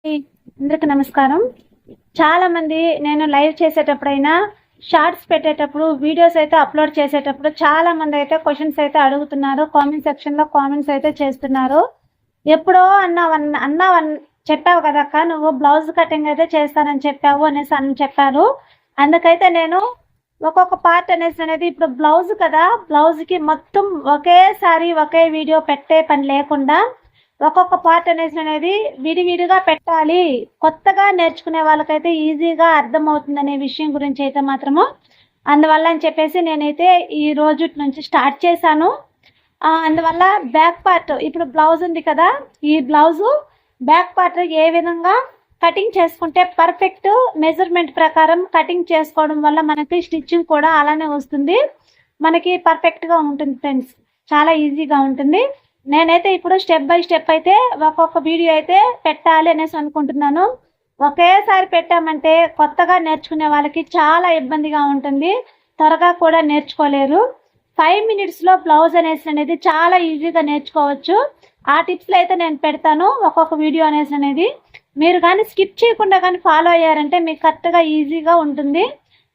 అందరికి నమస్కారం. చాలా మంది నేను లైవ్ చేసేటప్పుడైనా షార్ట్స్ పెట్టేటప్పుడు వీడియోస్ అయితే అప్లోడ్ చేసేటప్పుడు చాలా మంది అయితే క్వశ్చన్స్ అయితే అడుగుతున్నారు. కామెంట్ సెక్షన్ లో కామెంట్స్ అయితే చేస్తున్నారు. ఎప్పుడో అన్నావన్ చెప్పావు కదక్క, నువ్వు బ్లౌజ్ కటింగ్ అయితే చేస్తానని చెప్పావు అనేసి అని చెప్పారు. అందుకైతే నేను ఒక్కొక్క పార్ట్ అనేది ఇప్పుడు బ్లౌజ్ కదా, బ్లౌజ్ కి మొత్తం ఒకేసారి ఒకే వీడియో పెట్టే పని లేకుండా ఒక్కొక్క పార్ట్ అనేది విడివిడిగా పెట్టాలి. కొత్తగా నేర్చుకునే వాళ్ళకైతే ఈజీగా అర్థమవుతుంది అనే విషయం గురించి అయితే మాత్రము అందువల్ల అని చెప్పేసి నేనైతే ఈ రోజు నుంచి స్టార్ట్ చేశాను. అందువల్ల బ్యాక్ పార్ట్ ఇప్పుడు బ్లౌజ్ ఉంది కదా, ఈ బ్లౌజు బ్యాక్ పార్ట్ ఏ విధంగా కటింగ్ చేసుకుంటే పర్ఫెక్ట్ మెజర్మెంట్ ప్రకారం కటింగ్ చేసుకోవడం వల్ల మనకి స్టిచ్చింగ్ కూడా అలానే వస్తుంది, మనకి పర్ఫెక్ట్గా ఉంటుంది ఫ్రెండ్స్. చాలా ఈజీగా ఉంటుంది. నేనైతే ఇప్పుడు స్టెప్ బై స్టెప్ అయితే ఒక్కొక్క వీడియో అయితే పెట్టాలి అనేసి అనుకుంటున్నాను. ఒకేసారి పెట్టామంటే కొత్తగా నేర్చుకునే వాళ్ళకి చాలా ఇబ్బందిగా ఉంటుంది, త్వరగా కూడా నేర్చుకోలేరు. 5 minutesలో బ్లౌజ్ అనేది చాలా ఈజీగా నేర్చుకోవచ్చు. ఆ టిప్స్లో అయితే నేను పెడతాను ఒక్కొక్క వీడియో అనేది. మీరు కానీ స్కిప్ చేయకుండా కానీ ఫాలో అయ్యారంటే మీకు కరెక్ట్గా ఈజీగా ఉంటుంది.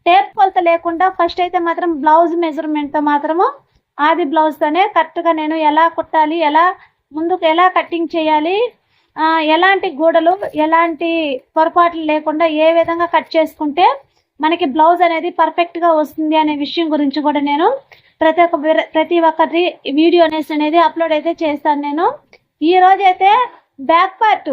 టేప్ కొలత లేకుండా ఫస్ట్ అయితే మాత్రం బ్లౌజ్ మెజర్మెంట్తో మాత్రము ఆది బ్లౌజ్తోనే కరెక్ట్గా నేను ఎలా కుట్టాలి, ముందుకు ఎలా కటింగ్ చేయాలి, ఎలాంటి గూడలు ఎలాంటి పొరపాట్లు లేకుండా ఏ విధంగా కట్ చేసుకుంటే మనకి బ్లౌజ్ అనేది పర్ఫెక్ట్గా వస్తుంది అనే విషయం గురించి కూడా నేను ప్రతి ఒక్కరి వీడియో అనేది అప్లోడ్ అయితే చేస్తాను. నేను ఈ రోజు అయితే బ్యాక్ పార్ట్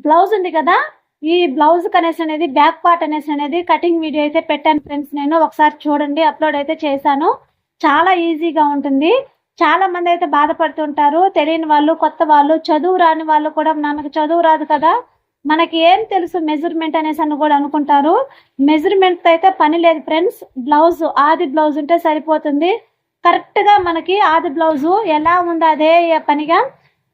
బ్లౌజ్ ఉంది కదా, ఈ బ్లౌజ్ అనేది బ్యాక్ పార్ట్ అనేది కటింగ్ వీడియో అయితే పెట్టాను ఫ్రెండ్స్. నేను ఒకసారి చూడండి, అప్లోడ్ అయితే చేశాను. చాలా ఈజీగా ఉంటుంది. చాలా మంది అయితే బాధపడుతుంటారు, తెలియని వాళ్ళు, కొత్త వాళ్ళు, చదువు రాని వాళ్ళు కూడా మనకు చదువు రాదు కదా, మనకి ఏం తెలుసు మెజర్మెంట్ అనేసి అని కూడా అనుకుంటారు. మెజర్మెంట్ అయితే పని లేదు ఫ్రెండ్స్. బ్లౌజ్ ఆది బ్లౌజ్ ఉంటే సరిపోతుంది. కరెక్ట్గా మనకి ఆది బ్లౌజు ఎలా ఉందో అదే పనిగా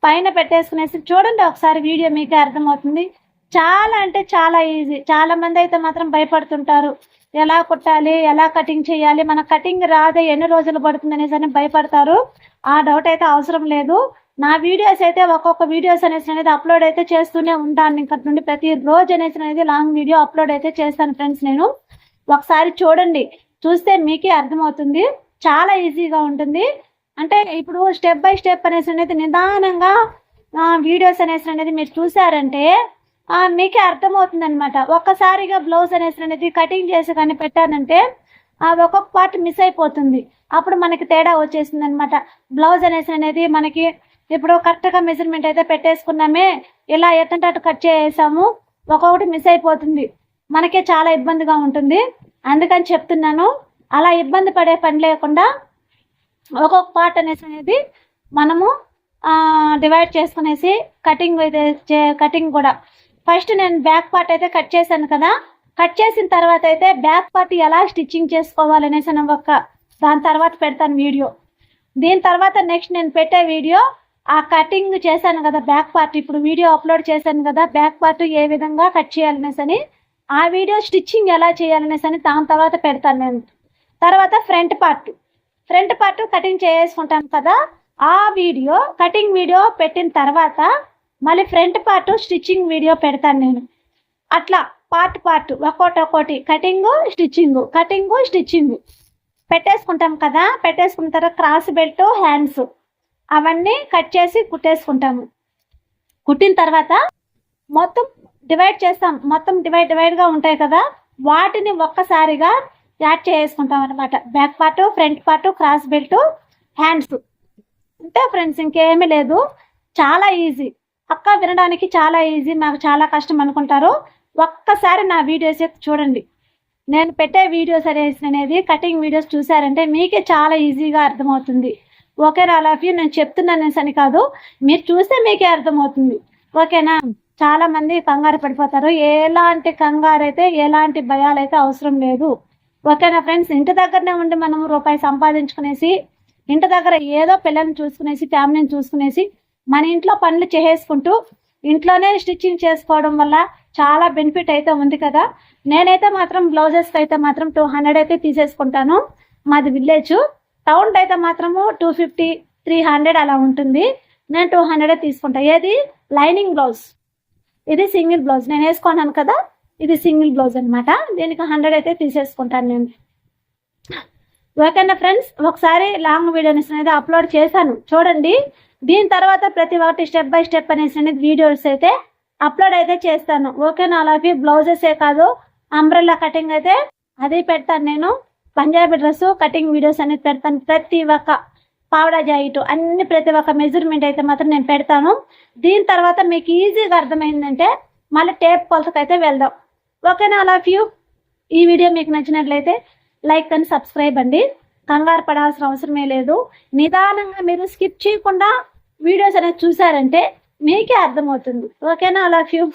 పైన పెట్టేసుకునేసి చూడండి ఒకసారి వీడియో, మీకే అర్థమవుతుంది. చాలా అంటే చాలా ఈజీ. చాలా మంది అయితే మాత్రం భయపడుతుంటారు, ఎలా కుట్టాలి, ఎలా కటింగ్ చేయాలి, మన కటింగ్ రాదే ఎన్ని రోజులు పడుతుంది అనేసి అని భయపడతారు. ఆ డౌట్ అయితే అవసరం లేదు. నా వీడియోస్ అయితే ఒక్కొక్క వీడియోస్ అనేది అప్లోడ్ అయితే చేస్తూనే ఉంటాను. ఇంకటి నుండి ప్రతి రోజు అనేది లాంగ్ వీడియో అప్లోడ్ అయితే చేస్తాను ఫ్రెండ్స్. నేను ఒకసారి చూడండి, చూస్తే మీకే అర్థమవుతుంది. చాలా ఈజీగా ఉంటుంది. అంటే ఇప్పుడు స్టెప్ బై స్టెప్ అనేది నిదానంగా వీడియోస్ అనేది మీరు చూసారంటే మీకే అర్థమవుతుంది అనమాట. ఒక్కసారిగా బ్లౌజ్ అనేది కటింగ్ చేసి కానీ పెట్టానంటే ఒక్కొక్క పార్ట్ మిస్ అయిపోతుంది. అప్పుడు మనకి తేడా వచ్చేసింది అనమాట. బ్లౌజ్ అనేది మనకి ఇప్పుడు కరెక్ట్గా మెజర్మెంట్ అయితే పెట్టేసుకున్నామే, ఇలా ఎట్టంటే అటు కట్ చేసాము, ఒక్కొక్కటి మిస్ అయిపోతుంది, మనకే చాలా ఇబ్బందిగా ఉంటుంది. అందుకని చెప్తున్నాను, అలా ఇబ్బంది పడే పని లేకుండా ఒక్కొక్క పార్ట్ అనేది మనము డివైడ్ చేసుకునేసి కటింగ్ కూడా ఫస్ట్ నేను బ్యాక్ పార్ట్ అయితే కట్ చేశాను కదా, కట్ చేసిన తర్వాత అయితే బ్యాక్ పార్ట్ ఎలా స్టిచ్చింగ్ చేసుకోవాలనేసి దాని తర్వాత పెడతాను వీడియో. దీని తర్వాత నెక్స్ట్ నేను పెట్టే వీడియో ఆ కటింగ్ చేశాను కదా బ్యాక్ పార్ట్, ఇప్పుడు వీడియో అప్లోడ్ చేశాను కదా బ్యాక్ పార్ట్ ఏ విధంగా కట్ చేయాలనేసి ఆ వీడియో స్టిచ్చింగ్ ఎలా చేయాలనేసి దాని తర్వాత పెడతాను నేను. తర్వాత ఫ్రంట్ పార్ట్ కటింగ్ చేసుకుంటాను కదా, ఆ వీడియో కటింగ్ వీడియో పెట్టిన తర్వాత మళ్ళీ ఫ్రంట్ పార్ట్ స్టిచ్చింగ్ వీడియో పెడతాను నేను. అట్లా పార్ట్ ఒక్కోటి కటింగ్ స్టిచ్చింగ్ పెట్టేసుకుంటాం కదా. పెట్టేసుకున్న తర్వాత క్రాస్ బెల్ట్, హ్యాండ్స్ అవన్నీ కట్ చేసి కుట్టేసుకుంటాము. కుట్టిన తర్వాత మొత్తం డివైడ్ చేస్తాం. మొత్తం డివైడ్గా ఉంటాయి కదా, వాటిని ఒక్కసారిగా యాడ్ చేసుకుంటాం అనమాట. Back part, front part, cross belt, hands అంతే ఫ్రెండ్స్, ఇంకేమీ లేదు. చాలా ఈజీ అక్క, వినడానికి చాలా ఈజీ, మాకు చాలా కష్టం అనుకుంటారు. ఒక్కసారి నా వీడియోస్ అయితే చూడండి. నేను పెట్టే వీడియోస్ అనేది కటింగ్ వీడియోస్ చూసారంటే మీకే చాలా ఈజీగా అర్థమవుతుంది. ఓకేనా? ఆల్ ఆఫ్ యూ నేను చెప్తున్నాను అని కాదు, మీరు చూస్తే మీకే అర్థమవుతుంది. ఓకేనా? చాలా మంది కంగారు పడిపోతారు. ఎలాంటి కంగారు అయితే ఎలాంటి భయాలు అయితే అవసరం లేదు. ఓకేనా ఫ్రెండ్స్? ఇంటి దగ్గరనే ఉండి మనము రూపాయి సంపాదించుకునేసి, ఇంటి దగ్గర ఏదో పిల్లల్ని చూసుకునేసి, ఫ్యామిలీని చూసుకునేసి, మన ఇంట్లో పనులు చేసేసుకుంటూ ఇంట్లోనే స్టిచ్చింగ్ చేసుకోవడం వల్ల చాలా బెనిఫిట్ అయితే ఉంది కదా. నేనైతే మాత్రం బ్లౌజెస్కి అయితే మాత్రం 200 అయితే తీసేసుకుంటాను. మాది విలేజ్, టౌన్ అయితే మాత్రము 250, 300 అలా ఉంటుంది. నేను 200 తీసుకుంటా. ఏది లైనింగ్ బ్లౌజ్, ఇది సింగిల్ బ్లౌజ్, నేను వేసుకున్నాను కదా, ఇది సింగిల్ బ్లౌజ్ అనమాట. దీనికి 100 అయితే తీసేసుకుంటాను నేను. ఓకేనా ఫ్రెండ్స్, ఒకసారి లాంగ్ వీడియోస్ అనేది అప్లోడ్ చేశాను చూడండి. దీని తర్వాత ప్రతి ఒక్కటి స్టెప్ బై స్టెప్ అనేసి వీడియోస్ అయితే అప్లోడ్ అయితే చేస్తాను. ఓకేనా, అలాగే బ్లౌజెసే కాదు అంబ్రెల్లా కటింగ్ అయితే అది పెడతాను నేను. పంజాబీ డ్రెస్ కటింగ్ వీడియోస్ అనేది పెడతాను. ప్రతి ఒక్క పావడా జాయిట్ అన్ని ప్రతి ఒక్క మెజర్మెంట్ అయితే మాత్రం నేను పెడతాను. దీని తర్వాత మీకు ఈజీగా అర్థమైందంటే మళ్ళీ టేప్ కొలతకు అయితే వెళ్దాం. ఓకేనా, లవ్ యూ. ఈ వీడియో మీకు నచ్చినట్లయితే లైక్ అండ్ సబ్స్క్రైబ్ అండి. కంగారు పడాల్సిన అవసరమే లేదు. నిదానంగా మీరు స్కిప్ చేయకుండా వీడియోస్ అనేది చూసారంటే మీకే అర్థమవుతుంది. ఓకేనా, లవ్ యూ.